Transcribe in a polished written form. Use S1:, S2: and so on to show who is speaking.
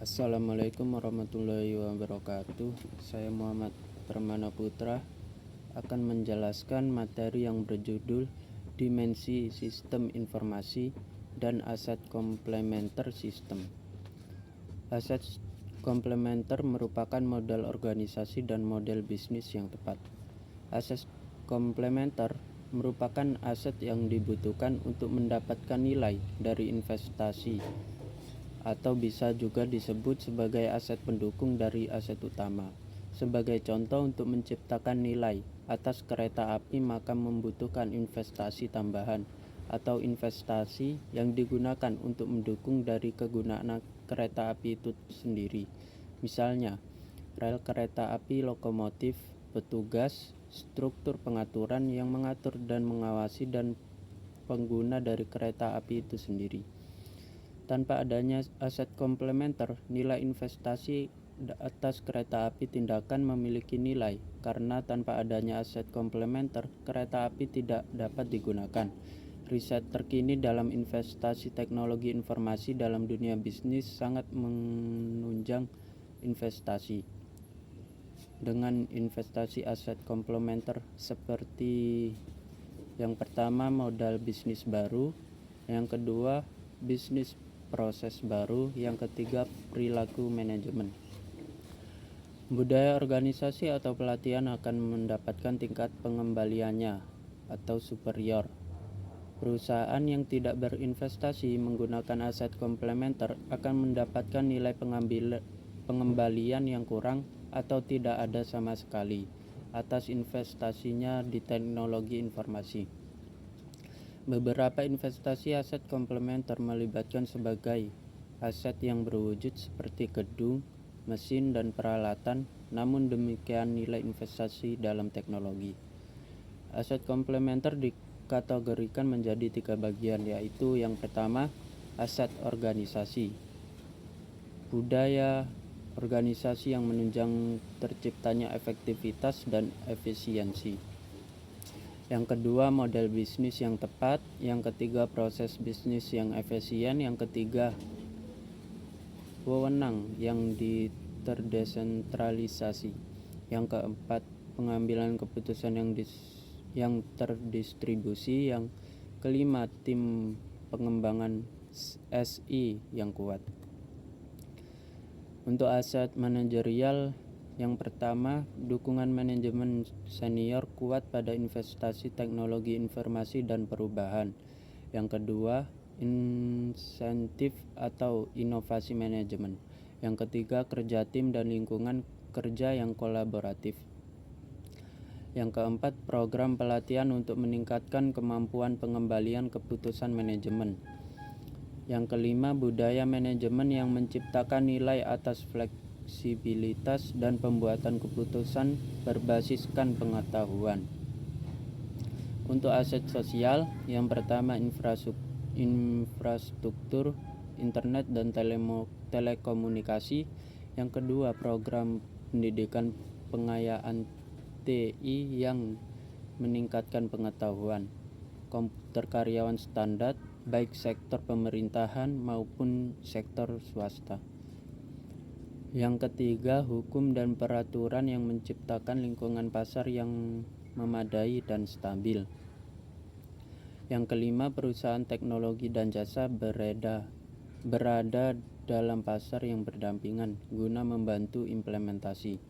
S1: Assalamualaikum warahmatullahi wabarakatuh. Saya Muhammad Permana Putra akan menjelaskan materi yang berjudul Dimensi Sistem Informasi dan Aset Komplementer Sistem. Aset komplementer merupakan model organisasi dan model bisnis yang tepat. Aset komplementer merupakan aset yang dibutuhkan untuk mendapatkan nilai dari investasi, atau bisa juga disebut sebagai aset pendukung dari aset utama. Sebagai contoh, untuk menciptakan nilai atas kereta api maka membutuhkan investasi tambahan atau investasi yang digunakan untuk mendukung dari kegunaan kereta api itu sendiri. Misalnya, rel kereta api, lokomotif, petugas, struktur pengaturan yang mengatur dan mengawasi dan pengguna dari kereta api itu sendiri. Tanpa adanya aset komplementer, nilai investasi atas kereta api tindakan memiliki nilai, karena tanpa adanya aset komplementer, kereta api tidak dapat digunakan. Riset terkini dalam investasi teknologi informasi dalam dunia bisnis sangat menunjang investasi. Dengan investasi aset komplementer seperti yang pertama, modal bisnis baru, yang kedua, bisnis proses baru, yang ketiga, perilaku manajemen. Budaya organisasi atau pelatihan akan mendapatkan tingkat pengembaliannya atau superior. Perusahaan yang tidak berinvestasi menggunakan aset komplementer akan mendapatkan nilai pengembalian yang kurang atau tidak ada sama sekali atas investasinya di teknologi informasi. Beberapa investasi aset komplementer melibatkan sebagai aset yang berwujud seperti gedung, mesin, dan peralatan, namun demikian nilai investasi dalam teknologi. Aset komplementer dikategorikan menjadi 3 bagian, yaitu yang pertama, aset organisasi. Budaya organisasi yang menunjang terciptanya efektivitas dan efisiensi. Yang kedua, model bisnis yang tepat. Yang ketiga, proses bisnis yang efisien. Yang ketiga, wewenang yang terdesentralisasi. Yang keempat, pengambilan keputusan yang terdistribusi. Yang kelima, tim pengembangan SI yang kuat. Untuk aset manajerial, yang pertama, dukungan manajemen senior kuat pada investasi teknologi informasi dan perubahan. Yang kedua, insentif atau inovasi manajemen. Yang ketiga, kerja tim dan lingkungan kerja yang kolaboratif. Yang keempat, program pelatihan untuk meningkatkan kemampuan pengembalian keputusan manajemen. Yang kelima, budaya manajemen yang menciptakan nilai atas fleksibilitas dan pembuatan keputusan berbasiskan pengetahuan. Untuk aset sosial, yang pertama, infrastruktur internet dan telekomunikasi. Yang kedua, program pendidikan pengayaan TI yang meningkatkan pengetahuan. Komputer karyawan standar, baik sektor pemerintahan maupun sektor swasta. Yang ketiga, hukum dan peraturan yang menciptakan lingkungan pasar yang memadai dan stabil. Yang kelima, perusahaan teknologi dan jasa berada dalam pasar yang berdampingan guna membantu implementasi.